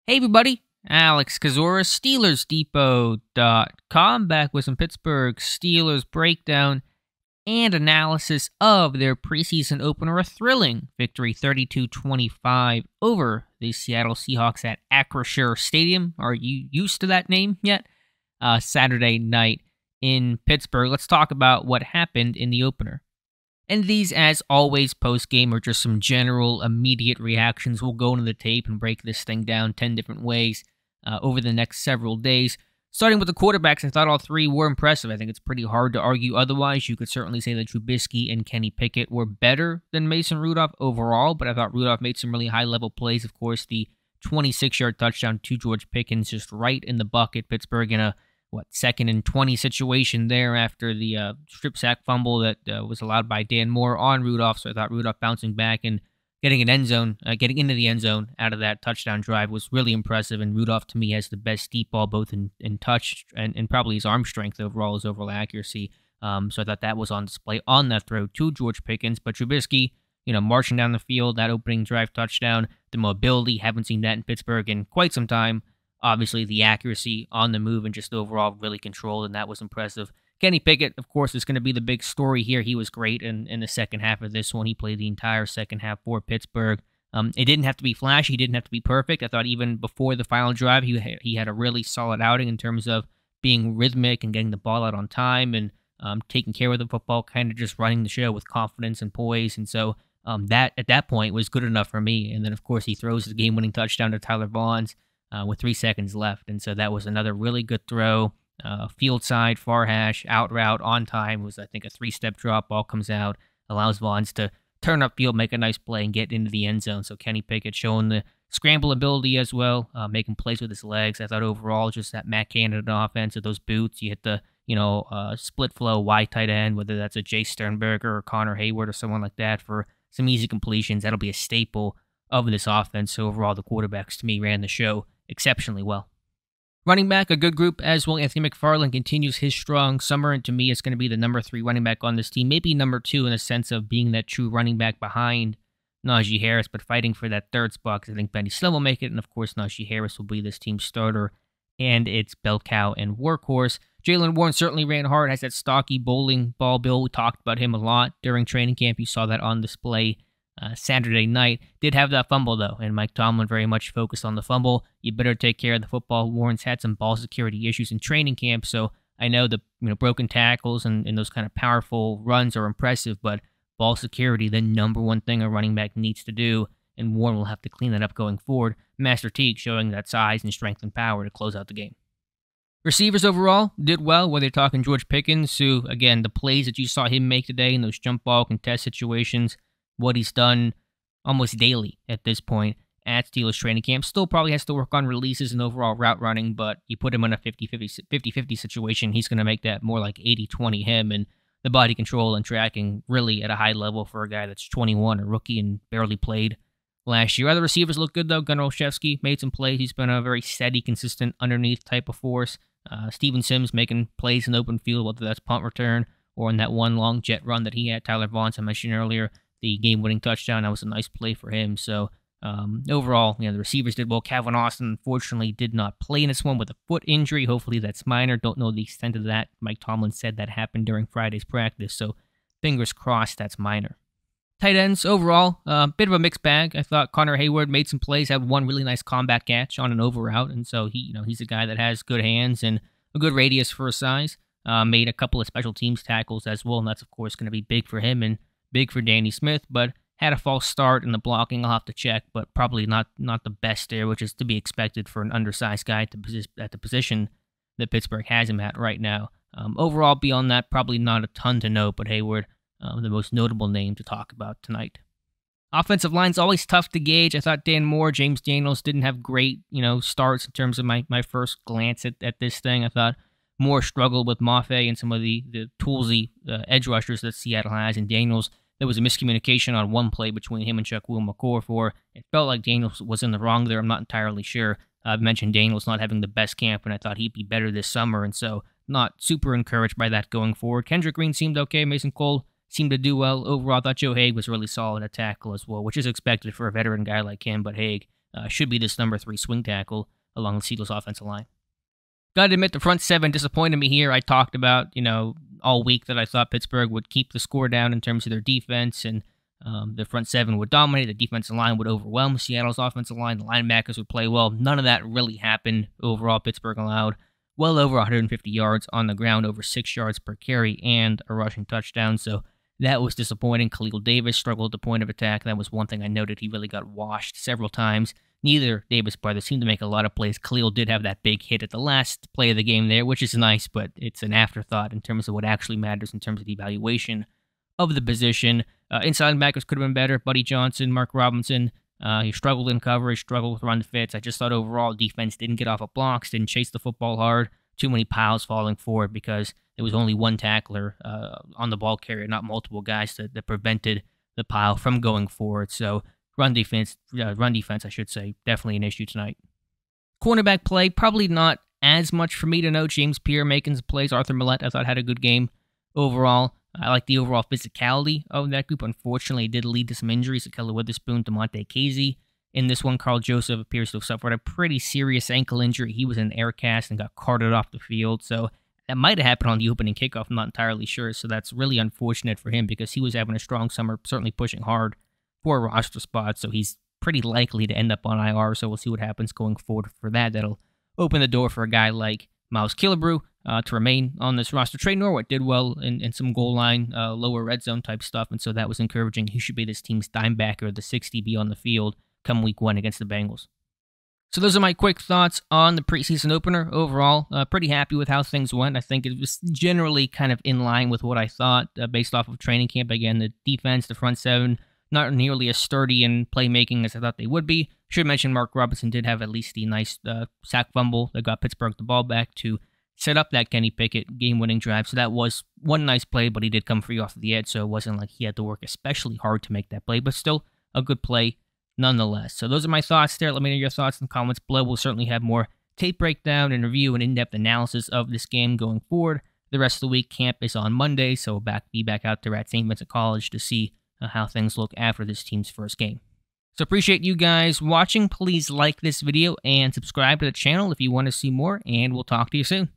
Hey everybody, Alex Kazora, SteelersDepot.com, back with some Pittsburgh Steelers breakdown and analysis of their preseason opener, a thrilling victory 32-25 over the Seattle Seahawks at Acrisure Stadium. Are you used to that name yet? Saturday night in Pittsburgh. Let's talk about what happened in the opener. And these, as always, post-game are just some general, immediate reactions. We'll go into the tape and break this thing down 10 different ways over the next several days. Starting with the quarterbacks, I thought all three were impressive. I think it's pretty hard to argue otherwise. You could certainly say that Trubisky and Kenny Pickett were better than Mason Rudolph overall, but I thought Rudolph made some really high-level plays. Of course, the 26-yard touchdown to George Pickens just right in the bucket. Pittsburgh in a 2nd and 20 situation there after the strip sack fumble that was allowed by Dan Moore on Rudolph. So I thought Rudolph bouncing back and getting into the end zone out of that touchdown drive was really impressive. And Rudolph, to me, has the best deep ball, both in touch and probably his arm strength overall, his overall accuracy. So I thought that was on display on that throw to George Pickens. But Trubisky, marching down the field, that opening drive touchdown, the mobility, haven't seen that in Pittsburgh in quite some time. Obviously, the accuracy on the move and just overall really controlled, and that was impressive. Kenny Pickett, of course, is going to be the big story here. He was great in the second half of this one. He played the entire second half for Pittsburgh. It didn't have to be flashy. He didn't have to be perfect. I thought even before the final drive, he had a really solid outing in terms of being rhythmic and getting the ball out on time and taking care of the football, kind of just running the show with confidence and poise. And so that, at that point, was good enough for me. And then, of course, he throws the game-winning touchdown to Tyler Vaughns with 3 seconds left. And so that was another really good throw. Field side, far hash, out route, on time. It was, I think, a 3-step drop. Ball comes out, allows Vaughns to turn upfield, make a nice play, and get into the end zone. So Kenny Pickett showing the scramble ability as well, making plays with his legs. I thought overall, just that Matt Canada offense with those boots, you hit the, split flow, wide tight end, whether that's a Jay Sternberger or Connor Hayward or someone like that for some easy completions. That'll be a staple of this offense. So overall, the quarterbacks, to me, ran the show exceptionally well. Running back, a good group as well. Anthony McFarland continues his strong summer, and to me, it's going to be the number 3 running back on this team. Maybe number 2 in the sense of being that true running back behind Najee Harris, but fighting for that 3rd spot because I think Benny Snell will make it, and of course, Najee Harris will be this team's starter and its bell cow and workhorse. Jaylen Warren certainly ran hard, has that stocky bowling ball build. We talked about him a lot during training camp. You saw that on display Saturday night. Did have that fumble, though, and Mike Tomlin very much focused on the fumble. You better take care of the football. Warren's had some ball security issues in training camp, so I know the broken tackles and those kind of powerful runs are impressive, but ball security, the number one thing a running back needs to do, and Warren will have to clean that up going forward. Master Teague showing that size and strength and power to close out the game. Receivers overall did well, whether you're talking George Pickens, who, again, the plays that you saw him make today in those jump ball contest situations, what he's done almost daily at this point at Steelers training camp. Still probably has to work on releases and overall route running, but you put him in a 50-50 situation, he's going to make that more like 80-20 him, and the body control and tracking really at a high level for a guy that's 21, a rookie, and barely played last year. Other receivers look good, though. Gunnar Olszewski made some plays. He's been a very steady, consistent, underneath type of force. Steven Sims making plays in the open field, whether that's punt return or in that one long jet run that he had. Tyler Vaughns, I mentioned earlier, the game-winning touchdown, that was a nice play for him. So overall, the receivers did well. Calvin Austin, unfortunately, did not play in this one with a foot injury. Hopefully that's minor. Don't know the extent of that. Mike Tomlin said that happened during Friday's practice, so fingers crossed that's minor. Tight ends, overall, bit of a mixed bag. I thought Connor Hayward made some plays, had one really nice combat catch on an over route, and so he's a guy that has good hands and a good radius for his size. Made a couple of special teams tackles as well, and that's, of course, going to be big for him and big for Danny Smith, but had a false start in the blocking. I'll have to check, but probably not the best there, which is to be expected for an undersized guy at the position that Pittsburgh has him at right now. Overall, beyond that, probably not a ton to note, but Hayward, the most notable name to talk about tonight. Offensive line's always tough to gauge. I thought Dan Moore, James Daniels didn't have great, starts in terms of my first glance at this thing. I thought Moore struggled with Mafe and some of the toolsy edge rushers that Seattle has, and Daniels, there was a miscommunication on one play between him and Chuck Will-McCoy. It felt like Daniels was in the wrong there. I'm not entirely sure. I've mentioned Daniels not having the best camp, and I thought he'd be better this summer, and so not super encouraged by that going forward. Kendrick Green seemed okay. Mason Cole seemed to do well. Overall, I thought Joe Hague was really solid at tackle as well, which is expected for a veteran guy like him, but Hague should be this number 3 swing tackle along the Steelers offensive line. Gotta admit, the front seven disappointed me here. I talked about, all week that I thought Pittsburgh would keep the score down in terms of their defense, and the front seven would dominate. The defensive line would overwhelm Seattle's offensive line. The linebackers would play well. None of that really happened. Overall, Pittsburgh allowed well over 150 yards on the ground, over 6 yards per carry, and a rushing touchdown. So that was disappointing. Khalil Davis struggled at the point of attack. That was one thing I noted. He really got washed several times. Neither Davis brothers seemed to make a lot of plays. Khalil did have that big hit at the last play of the game there, which is nice, but it's an afterthought in terms of what actually matters in terms of the evaluation of the position. Inside linebackers could have been better. Buddy Johnson, Mark Robinson, he struggled in coverage, struggled with run fits. I just thought overall defense didn't get off of blocks, didn't chase the football hard. Too many piles falling forward because there was only one tackler on the ball carrier, not multiple guys that prevented the pile from going forward. So run defense, I should say, definitely an issue tonight. Cornerback play, probably not as much for me to know. James Pierre making some plays. Arthur Millette, I thought, had a good game overall. I like the overall physicality of that group. Unfortunately, it did lead to some injuries. Akella Witherspoon, DeMonte Casey. In this one, Carl Joseph appears to have suffered a pretty serious ankle injury. He was in an air cast and got carted off the field. So that might have happened on the opening kickoff. I'm not entirely sure. So that's really unfortunate for him because he was having a strong summer, certainly pushing hard for a roster spot. So he's pretty likely to end up on IR. So we'll see what happens going forward for that. That'll open the door for a guy like Miles Killebrew to remain on this roster. Trey Norwood did well in some goal line, lower red zone type stuff, and so that was encouraging. He should be this team's dime backer, the 60, be on the field come week 1 against the Bengals. So those are my quick thoughts on the preseason opener. Overall, pretty happy with how things went. I think it was generally kind of in line with what I thought based off of training camp. Again, the defense, the front seven, not nearly as sturdy in playmaking as I thought they would be. Should mention Mark Robinson did have at least the nice sack fumble that got Pittsburgh the ball back to set up that Kenny Pickett game-winning drive. So that was one nice play, but he did come free off the edge, so it wasn't like he had to work especially hard to make that play, but still a good play nonetheless. So those are my thoughts there. Let me know your thoughts in the comments below. We'll certainly have more tape breakdown and review and in-depth analysis of this game going forward. The rest of the week, camp is on Monday, so we'll be back out there at St. Vincent College to see how things look after this team's first game. So appreciate you guys watching. Please like this video and subscribe to the channel if you want to see more, and we'll talk to you soon.